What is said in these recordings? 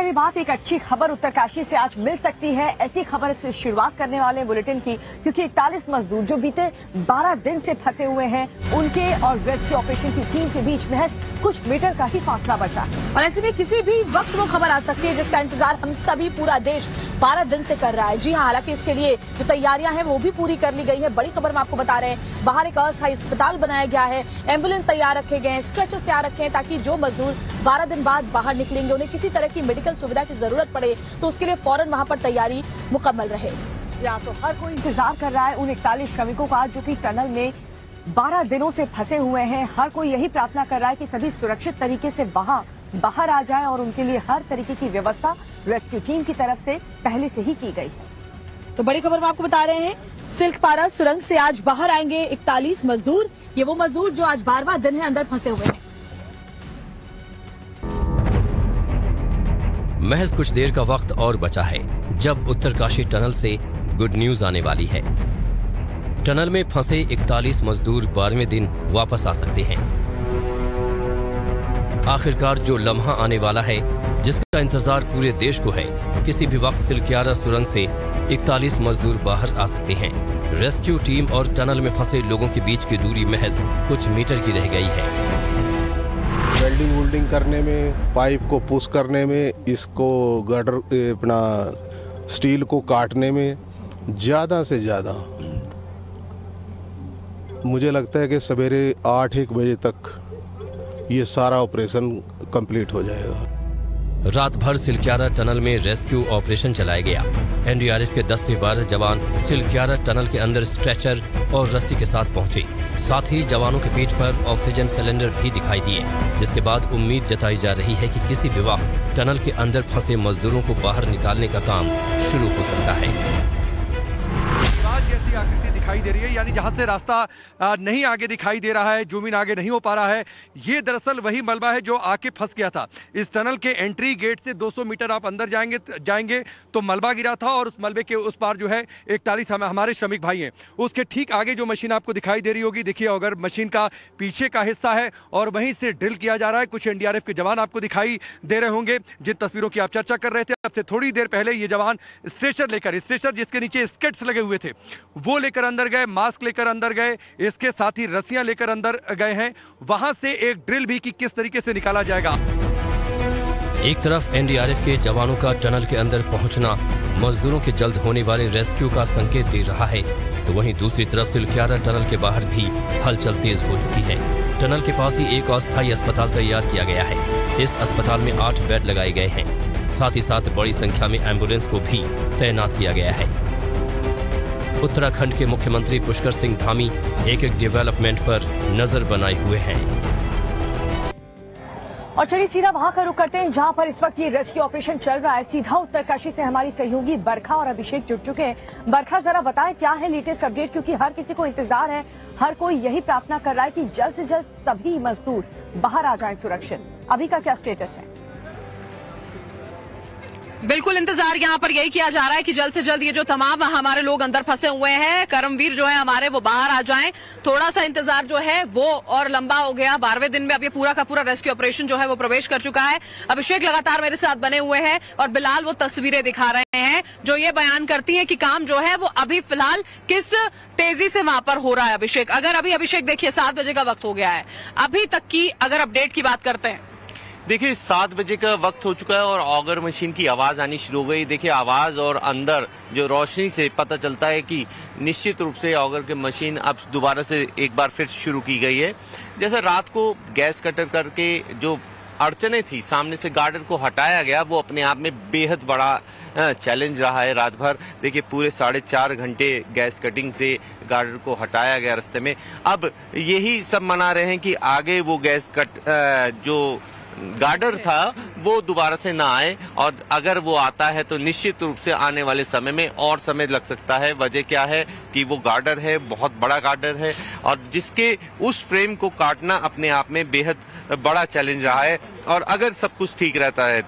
पहली बात, एक अच्छी खबर उत्तरकाशी से आज मिल सकती है। ऐसी खबर से शुरुआत करने वाले बुलेटिन की, क्योंकि 41 मजदूर जो बीते 12 दिन से फंसे हुए हैं, उनके और रेस्क्यू ऑपरेशन की टीम के बीच महज कुछ मीटर का ही फासला बचा। और ऐसे में किसी भी वक्त वो खबर आ सकती है जिसका इंतजार हम सभी, पूरा देश 12 दिन से कर रहा है। जी हाँ, हालांकि इसके लिए जो तैयारियां हैं वो भी पूरी कर ली गई है। बड़ी खबर मैं आपको बता रहे हैं, बाहर एक अस्थायी अस्पताल बनाया गया है, एम्बुलेंस तैयार रखे गए हैं, स्ट्रेचर्स तैयार रखे हैं, ताकि जो मजदूर 12 दिन बाद बाहर निकलेंगे, उन्हें किसी तरह की मेडिकल सुविधा की जरूरत पड़े तो उसके लिए फौरन वहां पर तैयारी मुकम्मल रहे। या तो हर कोई इंतजार कर रहा है उन 41 श्रमिकों का जो कि टनल में 12 दिनों से फंसे हुए हैं। हर कोई यही प्रार्थना कर रहा है कि सभी सुरक्षित तरीके से बाहर आ जाएं और उनके लिए हर तरीके की व्यवस्था रेस्क्यू टीम की तरफ से पहले से ही की गई है। तो बड़ी खबर हम आपको बता रहे हैं, सिल्कपारा सुरंग से आज बाहर आएंगे 41 मजदूर। ये वो मजदूर जो आज 12वां दिन है अंदर फंसे हुए हैं। महज कुछ देर का वक्त और बचा है जब उत्तरकाशी टनल से गुड न्यूज आने वाली है। टनल में फंसे 41 मजदूर 12वें दिन वापस आ सकते हैं। आखिरकार जो लम्हा आने वाला है जिसका इंतजार पूरे देश को है, किसी भी वक्त सिल्कियारा सुरंग से 41 मजदूर बाहर आ सकते हैं। रेस्क्यू टीम और टनल में फंसे लोगों के बीच की दूरी महज कुछ मीटर की रह गई है। वेल्डिंग करने में, पाइप को पुश करने में, इसको गर्डर अपना स्टील को काटने में ज़्यादा से ज़्यादा मुझे लगता है कि सवेरे 8-1 बजे तक ये सारा ऑपरेशन कंप्लीट हो जाएगा। रात भर सिल्कियारा टनल में रेस्क्यू ऑपरेशन चलाया गया। एनडीआरएफ के 10 से 12 जवान सिल्कियारा टनल के अंदर स्ट्रेचर और रस्सी के साथ पहुंचे। साथ ही जवानों के पीठ पर ऑक्सीजन सिलेंडर भी दिखाई दिए, जिसके बाद उम्मीद जताई जा रही है कि किसी भी वक्त टनल के अंदर फंसे मजदूरों को बाहर निकालने का काम शुरू हो सकता है। जैसी आकृति दिखाई दे रही है, यानी जहां से रास्ता नहीं आगे दिखाई दे रहा है, जूमिन आगे नहीं हो पा रहा है, ये दरअसल वही मलबा है जो आके फंस गया था। इस टनल के एंट्री गेट से 200 मीटर आप अंदर जाएंगे तो मलबा गिरा था, और उस मलबे के उस पार जो है 41 हमारे श्रमिक भाई हैं। उसके ठीक आगे जो मशीन आपको दिखाई दे रही होगी, देखिए अगर मशीन का पीछे का हिस्सा है और वहीं से ड्रिल किया जा रहा है। कुछ एनडीआरएफ के जवान आपको दिखाई दे रहे होंगे जिन तस्वीरों की आप चर्चा कर रहे थे। अब से थोड़ी देर पहले ये जवान स्ट्रेचर जिसके नीचे स्केट्स लगे हुए थे वो लेकर अंदर गए, मास्क लेकर अंदर गए, इसके साथ ही रस्सियां लेकर अंदर गए हैं। वहां से एक ड्रिल भी कि किस तरीके से निकाला जाएगा। एक तरफ एनडीआरएफ के जवानों का टनल के अंदर पहुंचना मजदूरों के जल्द होने वाले रेस्क्यू का संकेत दे रहा है, तो वहीं दूसरी तरफ सिल्कियारा टनल के बाहर भी हलचल तेज हो चुकी है। टनल के पास ही एक अस्थायी अस्पताल तैयार किया गया है। इस अस्पताल में 8 बेड लगाए गए हैं। साथ ही साथ बड़ी संख्या में एम्बुलेंस को भी तैनात किया गया है। उत्तराखंड के मुख्यमंत्री पुष्कर सिंह धामी एक डेवलपमेंट पर नजर बनाए हुए हैं। और चलिए सीधा वहां का रुख करते हैं जहां पर इस वक्त ये रेस्क्यू ऑपरेशन चल रहा है। सीधा उत्तरकाशी से हमारी सहयोगी बरखा और अभिषेक जुड़ चुके हैं। बरखा, जरा बताएं क्या है लेटेस्ट अपडेट, क्योंकि हर किसी को इंतजार है, हर कोई यही प्रार्थना कर रहा है कि जल्द से जल्द सभी मजदूर बाहर आ जाएं सुरक्षित। अभी का क्या स्टेटस है? बिल्कुल इंतजार यहाँ पर यही किया जा रहा है कि जल्द से जल्द ये जो तमाम हमारे लोग अंदर फंसे हुए हैं, कर्मवीर जो है हमारे, वो बाहर आ जाएं। थोड़ा सा इंतजार जो है वो और लंबा हो गया। 12वें दिन में अब ये पूरा का पूरा रेस्क्यू ऑपरेशन जो है वो प्रवेश कर चुका है। अभिषेक लगातार मेरे साथ बने हुए हैं और बिलाल वो तस्वीरें दिखा रहे हैं जो ये बयान करती है कि काम जो है वो अभी फिलहाल किस तेजी से वहां पर हो रहा है। अभिषेक, अभिषेक देखिए 7 बजे का वक्त हो गया है, अभी तक की अगर अपडेट की बात करते हैं। देखिए 7 बजे का वक्त हो चुका है और ऑगर मशीन की आवाज आनी शुरू हो गई। देखिए आवाज और अंदर जो रोशनी से पता चलता है कि निश्चित रूप से ऑगर की मशीन अब दोबारा से एक बार फिर शुरू की गई है। जैसे रात को गैस कटर करके जो अड़चने थी, सामने से गार्डर को हटाया गया, वो अपने आप में बेहद बड़ा चैलेंज रहा है रात भर। देखिए पूरे 4.5 घंटे गैस कटिंग से गार्डर को हटाया गया रास्ते में। अब यही सब मना रहे हैं कि आगे वो गैस कट जो गार्डर था वो दोबारा से ना आए, और अगर वो आता है तो निश्चित रूप से आने वाले समय में और समय लग सकता है। वजह क्या है कि वो गार्डर है, बहुत बड़ा गार्डर है, और जिसके उस फ्रेम को काटना अपने आप में बेहद बड़ा चैलेंज रहा है। और अगर सब कुछ ठीक रहता है,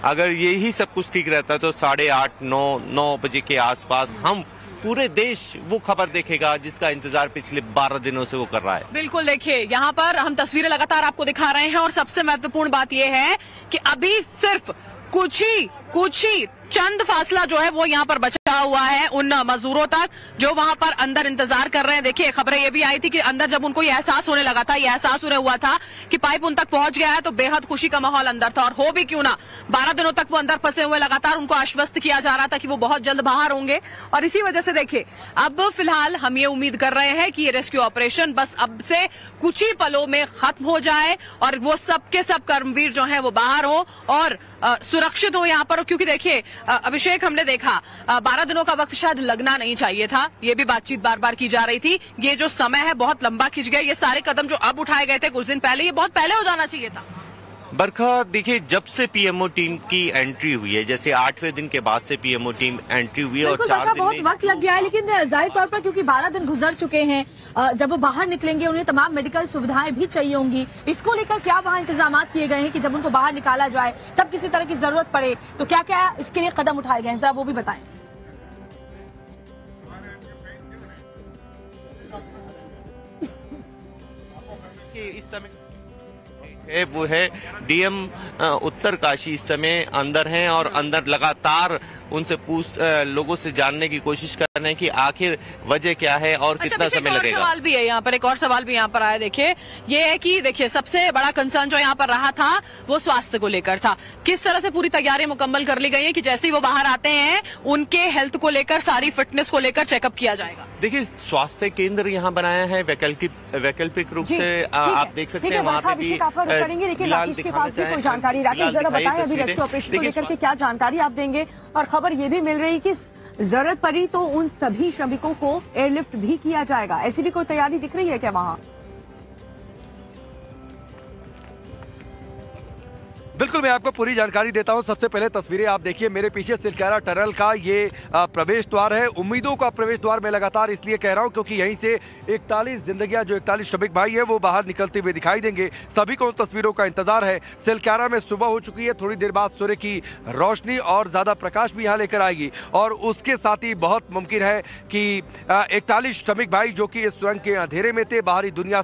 अगर यही सब कुछ ठीक रहता है तो 8:30-9 बजे के आसपास हम पूरे देश वो खबर देखेगा जिसका इंतजार पिछले 12 दिनों से वो कर रहा है। बिल्कुल, देखिए यहाँ पर हम तस्वीरें लगातार आपको दिखा रहे हैं और सबसे महत्वपूर्ण बात यह है कि अभी सिर्फ कुछ ही चंद फासला जो है वो यहाँ पर बचा हुआ है उन मजदूरों तक जो वहां पर अंदर इंतजार कर रहे हैं। देखिए खबरें ये भी आई थी कि अंदर जब उनको ये एहसास होने लगा था, ये एहसास उन्हें हुआ था कि पाइप उन तक पहुंच गया है, तो बेहद खुशी का माहौल अंदर था। और हो भी क्यों ना, 12 दिनों तक वो अंदर फंसे हुए, लगातार उनको आश्वस्त किया जा रहा था कि वो बहुत जल्द बाहर होंगे। और इसी वजह से देखिए अब फिलहाल हम ये उम्मीद कर रहे हैं कि ये रेस्क्यू ऑपरेशन बस अब से कुछ ही पलों में खत्म हो जाए और वो सब के सब कर्मवीर जो है वो बाहर हो और सुरक्षित हो यहाँ पर। क्योंकि देखिए अभिषेक, हमने देखा 12 दिनों का वक्त शायद लगना नहीं चाहिए था, ये भी बातचीत बार बार की जा रही थी। ये जो समय है बहुत लंबा खिंच गया। ये सारे कदम जो अब उठाए गए थे कुछ दिन पहले, ये बहुत पहले हो जाना चाहिए था। बरखा, देखिए जब से पीएमओ टीम की एंट्री हुई है, जैसे 8वें दिन के बाद से पीएमओ टीम एंट्री हुई है और 4 दिन बहुत वक्त लग गया है, लेकिन जाहिर तौर पर क्योंकि 12 दिन गुजर चुके हैं, जब वो बाहर निकलेंगे उन्हें तमाम मेडिकल सुविधाएं भी चाहिए होंगी। इसको लेकर क्या वहाँ इंतजाम किए गए हैं कि जब उनको बाहर निकाला जाए तब किसी तरह की जरूरत पड़े तो क्या क्या इसके लिए कदम उठाए गए हैं, जरा वो भी बताएं। इस समय वो है डीएम उत्तरकाशी इस समय अंदर हैं और अंदर लगातार उनसे लोगों से जानने की कोशिश कर रहे हैं कि आखिर वजह क्या है और कितना समय लगेगा। सवाल भी है यहाँ पर, एक और सवाल भी यहाँ पर आया। देखिए ये है कि देखिए सबसे बड़ा कंसर्न जो यहाँ पर रहा था वो स्वास्थ्य को लेकर था। किस तरह से पूरी तैयारी मुकम्मल कर ली गई है कि जैसे ही वो बाहर आते हैं उनके हेल्थ को लेकर, सारी फिटनेस को लेकर चेकअप किया जाएगा। देखिए स्वास्थ्य केंद्र यहाँ बनाया है वैकल्पिक रूप से आप देख सकते हैं वहाँ पे भी करेंगे। लेकिन राकेश के पास भी कोई जानकारी, राकेश जरा बताएं अभी रेस्क्यू ऑपरेशन को लेकर के क्या जानकारी आप देंगे। और खबर ये भी मिल रही कि जरूरत पड़ी तो उन सभी श्रमिकों को एयरलिफ्ट भी किया जाएगा, ऐसी भी कोई तैयारी दिख रही है क्या वहां? बिल्कुल, मैं आपको पूरी जानकारी देता हूं। सबसे पहले तस्वीरें आप देखिए, मेरे पीछे सिलक्यारा टनल का ये प्रवेश द्वार है, उम्मीदों का प्रवेश द्वार। मैं लगातार इसलिए कह रहा हूं क्योंकि यहीं से 41 जिंदगियां, जो 41 श्रमिक भाई है वो बाहर निकलते हुए दिखाई देंगे। सभी को तस्वीरों का इंतजार है। सिलक्यारा में सुबह हो चुकी है, थोड़ी देर बाद सूर्य की रोशनी और ज्यादा प्रकाश भी यहाँ लेकर आएगी और उसके साथ ही बहुत मुमकिन है कि 41 श्रमिक भाई जो कि इस सुरंग के अंधेरे में थे, बाहरी दुनिया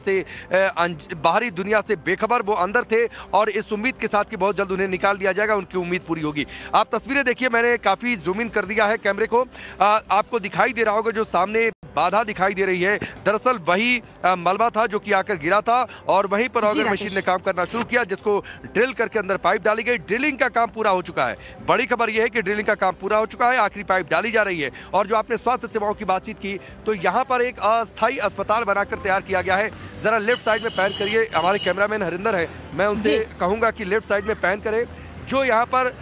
से बेखबर वो अंदर थे और इस उम्मीद के साथ बहुत जल्द उन्हें निकाल दिया जाएगा, उनकी उम्मीद पूरी होगी। आप तस्वीरें देखिए, मैंने काफी जूम इन कर दिया है कैमरे को। आपको दिखाई दे रहा होगा जो सामने बाधा दिखाई दे रही है, दरअसल वही मलबा था जो कि आकर गिरा था और वहीं पर ऑगर मशीन ने काम करना शुरू किया, जिसको ड्रिल करके अंदर पाइप डाली गई। ड्रिलिंग का काम पूरा हो चुका है। बड़ी खबर यह है कि ड्रिलिंग का काम पूरा हो चुका है, आखिरी पाइप डाली जा रही है। और जो आपने स्वास्थ्य सेवाओं की बातचीत की, तो यहाँ पर एक अस्थायी अस्पताल बनाकर तैयार किया गया है। जरा लेफ्ट साइड में पैन करिए, हमारे कैमरामैन हरिंदर है, मैं उनसे कहूंगा कि लेफ्ट साइड में पैन करें। जो यहाँ पर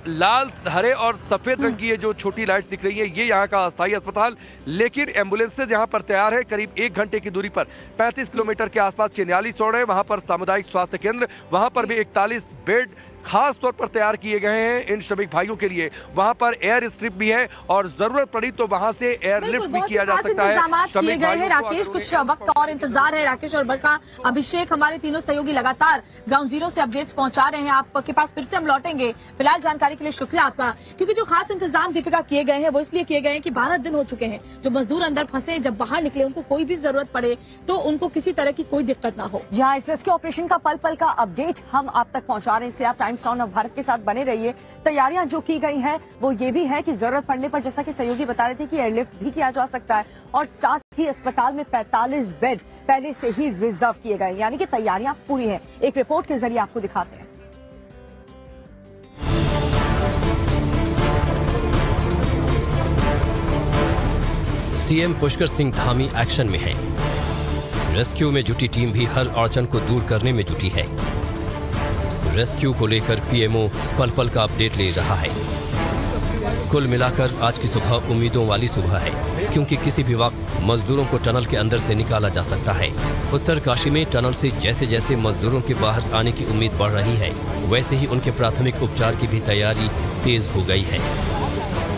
लाल, हरे और सफेद रंग की ये जो छोटी लाइट्स दिख रही है, ये यहाँ का अस्थायी अस्पताल। लेकिन एम्बुलेंसेज यहाँ पर तैयार है, करीब 1 घंटे की दूरी पर 35 किलोमीटर के आसपास चिन्याली सौड़ है, वहां पर सामुदायिक स्वास्थ्य केंद्र, वहां पर भी 41 बेड खास तौर पर तैयार किए गए हैं इन श्रमिक भाइयों के लिए। वहां पर एयर स्ट्रिप भी है और जरूरत पड़ी तो वहां से एयरलिफ्ट भी किया जा सकता है। किए गए हैं राकेश, कुछ वक्त और इंतजार है। राकेश और बरखा, अभिषेक, हमारे तीनों सहयोगी लगातार ग्राउंड जीरो से अपडेट्स पहुंचा रहे हैं आपके पास। फिर से हम लौटेंगे। फिलहाल जानकारी के लिए शुक्रिया आपका, क्योंकि जो खास इंतजाम दीपिका किए गए हैं वो इसलिए किए गए हैं कि 12 दिन हो चुके हैं, जो मजदूर अंदर फंसे जब बाहर निकले उनको कोई भी जरूरत पड़े तो उनको किसी तरह की कोई दिक्कत ना हो। जहाँ इस रेस्क्यू ऑपरेशन का पल पल का अपडेट हम आप तक पहुंचा रहे हैं, इसलिए आप टाइम्स ऑन ऑफ भारत के साथ बने रहिए। तैयारियां जो की गई हैं वो ये भी है कि जरूरत पड़ने पर, जैसा कि सहयोगी बता रहे थे, कि एयरलिफ्ट भी किया जा सकता है और साथ ही अस्पताल में 45 बेड पहले से ही रिजर्व किए गए, यानी कि तैयारियां पूरी हैं। एक रिपोर्ट के जरिए आपको दिखाते हैं। सीएम पुष्कर सिंह धामी एक्शन में है। रेस्क्यू में जुटी टीम भी हर अड़चन को दूर करने में जुटी है। रेस्क्यू को लेकर पीएमओ पल पल का अपडेट ले रहा है। कुल मिलाकर आज की सुबह उम्मीदों वाली सुबह है, क्योंकि किसी भी वक्त मजदूरों को टनल के अंदर से निकाला जा सकता है। उत्तरकाशी में टनल से जैसे जैसे मजदूरों के बाहर आने की उम्मीद बढ़ रही है, वैसे ही उनके प्राथमिक उपचार की भी तैयारी तेज हो गई है।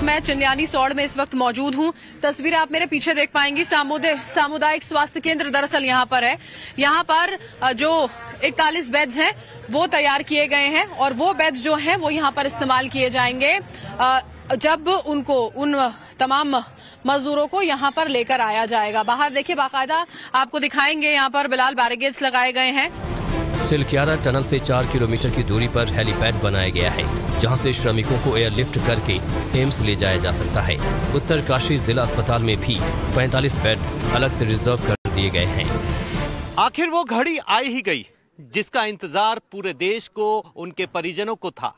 मैं चिन्याली सौड़ में इस वक्त मौजूद हूं। तस्वीरें आप मेरे पीछे देख पाएंगी। सामुदायिक स्वास्थ्य केंद्र दरअसल यहाँ पर है। यहाँ पर जो 41 बेड्स हैं वो तैयार किए गए हैं और वो बेड्स जो हैं वो यहाँ पर इस्तेमाल किए जाएंगे जब उन तमाम मजदूरों को यहाँ पर लेकर आया जाएगा। बाहर देखिए, बाकायदा आपको दिखाएंगे, यहाँ पर बिलाल बैरिकेड्स लगाए गए हैं। सिलक्यारा टनल से 4 किलोमीटर की दूरी पर हेलीपैड बनाया गया है, जहां से श्रमिकों को एयरलिफ्ट करके एम्स ले जाया जा सकता है। उत्तरकाशी जिला अस्पताल में भी 45 बेड अलग से रिजर्व कर दिए गए हैं। आखिर वो घड़ी आई ही गई जिसका इंतजार पूरे देश को, उनके परिजनों को था।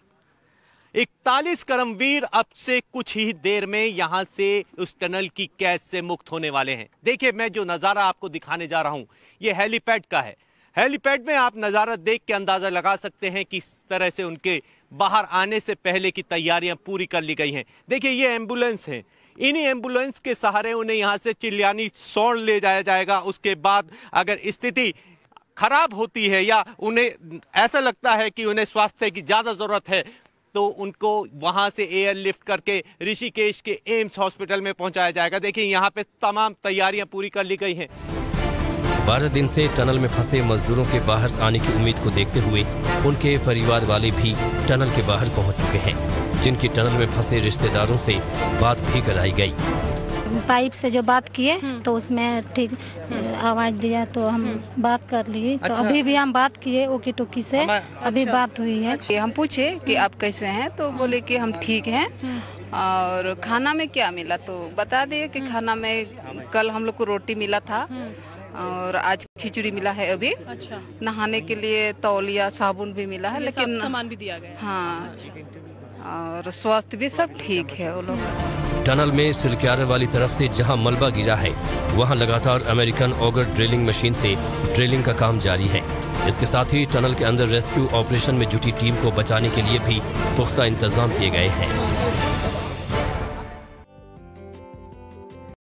41 कर्मवीर अब से कुछ ही देर में यहां से उस टनल की कैद से मुक्त होने वाले हैं। देखिए, मैं जो नजारा आपको दिखाने जा रहा हूं ये हेलीपैड का है। हेलीपैड में आप नजारा देख के अंदाजा लगा सकते हैं कि किस तरह से उनके बाहर आने से पहले की तैयारियां पूरी कर ली गई हैं। देखिए, ये एम्बुलेंस है, इन्हीं एम्बुलेंस के सहारे उन्हें यहां से चिल्यानी सोन ले जाया जाएगा। उसके बाद अगर स्थिति खराब होती है या उन्हें ऐसा लगता है कि उन्हें स्वास्थ्य की ज्यादा जरूरत है तो उनको वहां से एयरलिफ्ट करके ऋषिकेश के एम्स हॉस्पिटल में पहुंचाया जाएगा। देखिए, यहाँ पे तमाम तैयारियां पूरी कर ली गई हैं। 12 दिन से टनल में फंसे मजदूरों के बाहर आने की उम्मीद को देखते हुए उनके परिवार वाले भी टनल के बाहर पहुंच चुके हैं, जिनकी टनल में फंसे रिश्तेदारों से बात भी कराई गई। पाइप से जो बात किए तो उसमें ठीक आवाज दिया तो हम बात कर लिए। तो अभी भी हम बात किए ओकी टोकी से, अभी बात हुई है। हम पूछे कि आप कैसे हैं तो बोले कि हम ठीक हैं। और खाना में क्या मिला तो बता दिए कि खाना में कल हम लोग को रोटी मिला था और आज खिचड़ी मिला है अभी। अच्छा। नहाने के लिए तौलिया साबुन भी मिला है, लेकिन सामान भी दिया गया। हाँ, और स्वास्थ्य भी सब ठीक है वो लोग। टनल में सिलक्यारा वाली तरफ से जहां मलबा गिरा है वहां लगातार अमेरिकन ऑगर ड्रिलिंग मशीन से ड्रिलिंग का काम जारी है। इसके साथ ही टनल के अंदर रेस्क्यू ऑपरेशन में जुटी टीम को बचाने के लिए भी पुख्ता इंतजाम किए गए हैं।